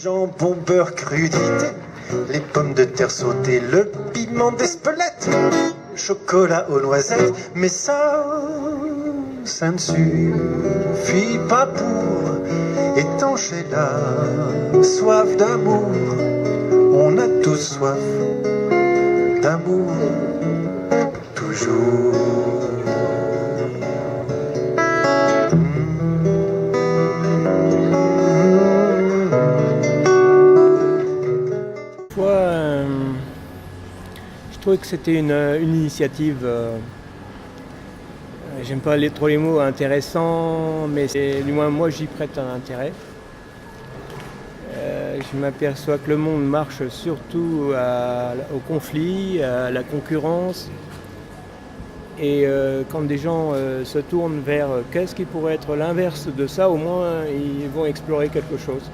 Jambon, beurre, crudité, les pommes de terre sautées, le piment d'Espelette, le chocolat aux noisettes, mais ça ne suffit pas pour étancher la soif d'amour. On a tous soif d'amour, toujours. Je trouvais que c'était une initiative, j'aime pas trop les mots intéressant, mais du moins moi j'y prête un intérêt. Je m'aperçois que le monde marche surtout au conflit, à la concurrence. Et quand des gens se tournent vers qu'est-ce qui pourrait être l'inverse de ça, au moins ils vont explorer quelque chose.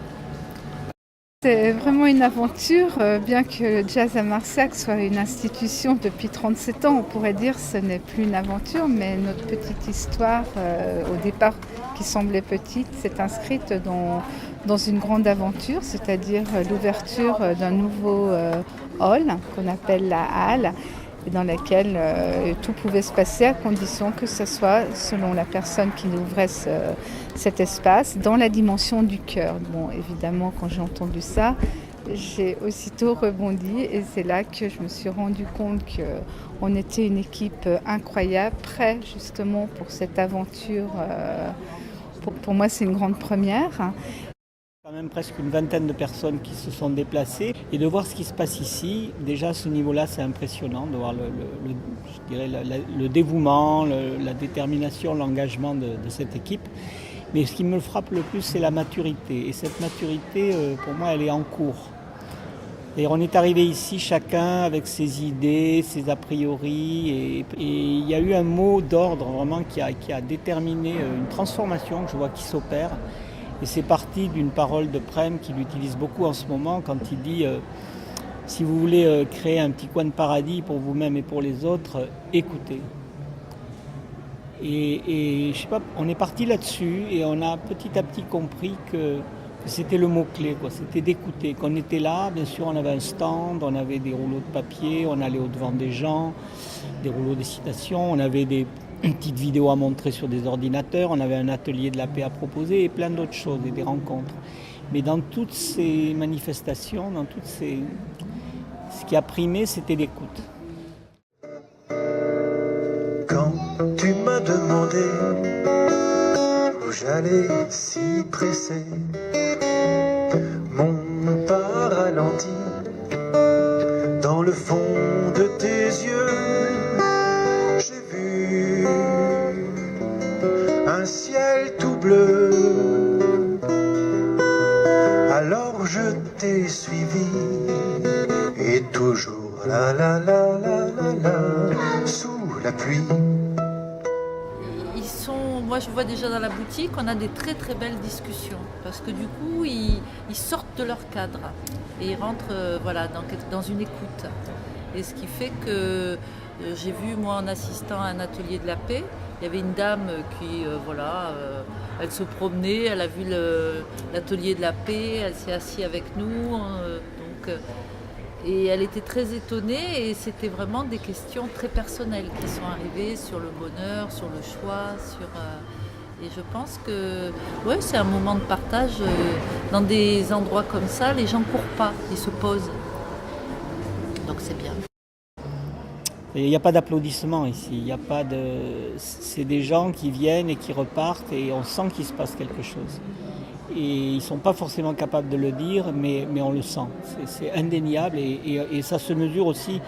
C'est vraiment une aventure, bien que le Jazz à Marsac soit une institution depuis 37 ans, on pourrait dire que ce n'est plus une aventure, mais notre petite histoire, au départ qui semblait petite, s'est inscrite dans une grande aventure, c'est-à-dire l'ouverture d'un nouveau hall qu'on appelle la Halle, et dans laquelle tout pouvait se passer à condition que ce soit, selon la personne qui ouvrait cet espace, dans la dimension du cœur. Bon, évidemment, quand j'ai entendu ça, j'ai aussitôt rebondi et c'est là que je me suis rendu compte qu'on était une équipe incroyable, prêt justement pour cette aventure. Pour moi, c'est une grande première. Quand même presque une vingtaine de personnes qui se sont déplacées et de voir ce qui se passe ici, déjà à ce niveau-là c'est impressionnant de voir le dévouement, la détermination, l'engagement de cette équipe. Mais ce qui me frappe le plus c'est la maturité et cette maturité pour moi elle est en cours. Et on est arrivé ici chacun avec ses idées, ses a priori et il y a eu un mot d'ordre vraiment qui a déterminé une transformation que je vois qui s'opère. Et c'est parti d'une parole de Prem qu'il utilise beaucoup en ce moment quand il dit si vous voulez créer un petit coin de paradis pour vous-même et pour les autres, écoutez. Et je sais pas, on est parti là-dessus et on a petit à petit compris que c'était le mot-clé, quoi. C'était d'écouter. Qu'on était là, bien sûr, on avait un stand, on avait des rouleaux de papier, on allait au-devant des gens, des rouleaux de citations, on avait une petite vidéo à montrer sur des ordinateurs, on avait un atelier de la paix à proposer et plein d'autres choses et des rencontres. Mais dans toutes ces manifestations, ce qui a primé, c'était l'écoute. Quand tu m'as demandé où j'allais si pressé, mon pas ralenti dans le fond de tes yeux. Un ciel tout bleu, alors je t'ai suivi et toujours la la la la la la sous la pluie. Moi je vois déjà dans la boutique, on a des très très belles discussions parce que du coup ils sortent de leur cadre et ils rentrent dans une écoute. Et ce qui fait que j'ai vu moi en assistant à un atelier de la paix, il y avait une dame qui, elle se promenait, elle a vu l'atelier de la paix, elle s'est assise avec nous, et elle était très étonnée et c'était vraiment des questions très personnelles qui sont arrivées sur le bonheur, sur le choix, et je pense que c'est un moment de partage. Dans des endroits comme ça, les gens ne courent pas, ils se posent. Donc c'est bien. Il n'y a pas d'applaudissements ici, c'est des gens qui viennent et qui repartent et on sent qu'il se passe quelque chose. Et ils ne sont pas forcément capables de le dire, mais on le sent. C'est indéniable et ça se mesure aussi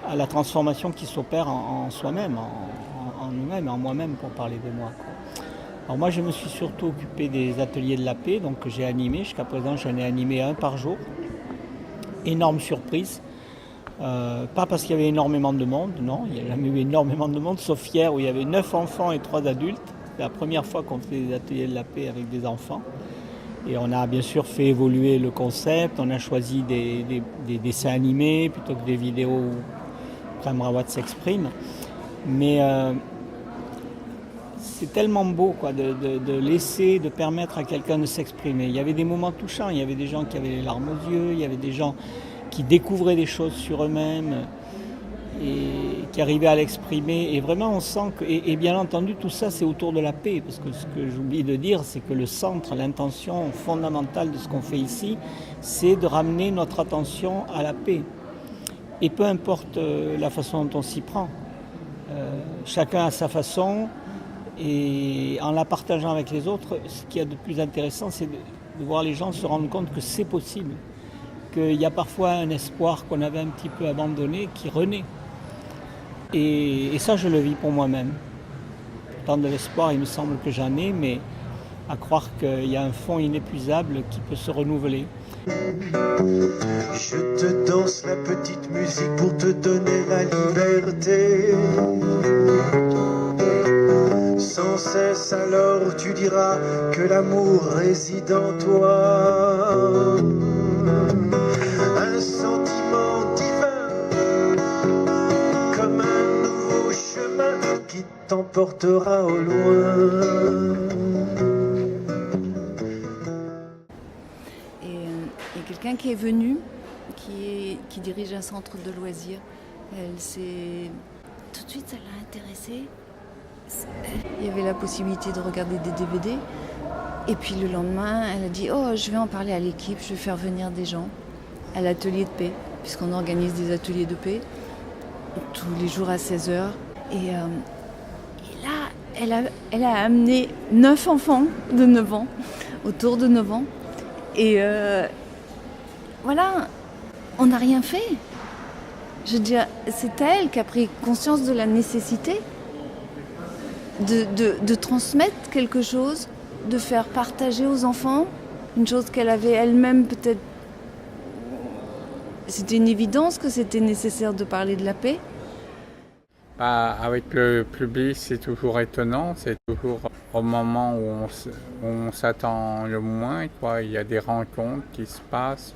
à la transformation qui s'opère en soi-même, en nous-mêmes, en moi-même pour parler de moi, quoi. Alors moi je me suis surtout occupé des ateliers de la paix, donc que j'ai animé, jusqu'à présent j'en ai animé un par jour. Énorme surprise. Pas parce qu'il y avait énormément de monde, non, il n'y a jamais eu énormément de monde, sauf hier où il y avait 9 enfants et 3 adultes. C'est la première fois qu'on fait des ateliers de la paix avec des enfants. Et on a bien sûr fait évoluer le concept, on a choisi des dessins animés plutôt que des vidéos où Prem Rawat s'exprime. Mais c'est tellement beau quoi, de laisser, de permettre à quelqu'un de s'exprimer. Il y avait des moments touchants, il y avait des gens qui avaient les larmes aux yeux, il y avait des gens qui découvraient des choses sur eux-mêmes et qui arrivaient à l'exprimer. Et vraiment, on sent que, et bien entendu, tout ça, c'est autour de la paix. Parce que ce que j'oublie de dire, c'est que le centre, l'intention fondamentale de ce qu'on fait ici, c'est de ramener notre attention à la paix. Et peu importe la façon dont on s'y prend. Chacun a sa façon. Et en la partageant avec les autres, ce qu'il y a de plus intéressant, c'est de voir les gens se rendre compte que c'est possible. Qu'il y a parfois un espoir qu'on avait un petit peu abandonné qui renaît. Et ça, je le vis pour moi-même. Tant de l'espoir, il me semble que j'en ai, mais à croire qu'il y a un fond inépuisable qui peut se renouveler. Je te danse la petite musique pour te donner la liberté. Sans cesse alors tu diras que l'amour réside en toi. Un sentiment divin, comme un nouveau chemin qui t'emportera au loin. Et quelqu'un qui est venu, qui dirige un centre de loisirs, tout de suite ça l'a intéressée. Il y avait la possibilité de regarder des DVD. Et puis le lendemain, elle a dit « Oh, je vais en parler à l'équipe, je vais faire venir des gens à l'atelier de paix, puisqu'on organise des ateliers de paix tous les jours à 16h. » Et là, elle a amené 9 enfants de 9 ans, autour de 9 ans. Et voilà, on n'a rien fait. Je veux dire, c'est elle qui a pris conscience de la nécessité de transmettre quelque chose, de faire partager aux enfants une chose qu'elle avait elle-même peut-être. C'était une évidence que c'était nécessaire de parler de la paix. Avec le public, c'est toujours étonnant, c'est toujours au moment où on s'attend le moins, quoi. Il y a des rencontres qui se passent.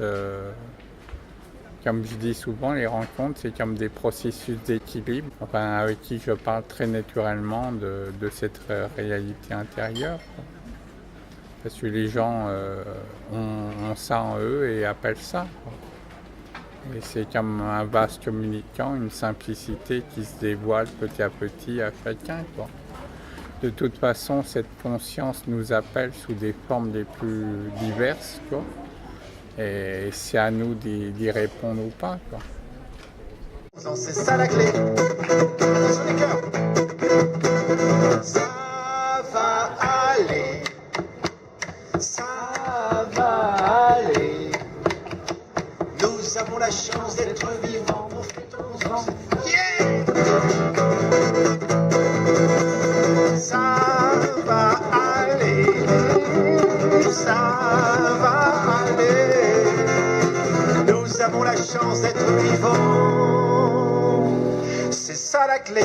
Comme je dis souvent, les rencontres, c'est comme des processus d'équilibre, enfin, avec qui je parle très naturellement de cette réalité intérieure. Parce que les gens ont ça en eux et appellent ça. Et c'est comme un vase communicant, une simplicité qui se dévoile petit à petit à chacun, quoi. De toute façon, cette conscience nous appelle sous des formes les plus diverses, quoi. Et c'est à nous d'y répondre ou pas, quoi. C'est ça la clé. Attention les cœurs. Ça va aller. Ça va aller. Nous avons la chance d'être vivants. Profitons-en. Yeah! Ça va aller. Ça va aller. Nous avons la chance d'être vivants. C'est ça la clé.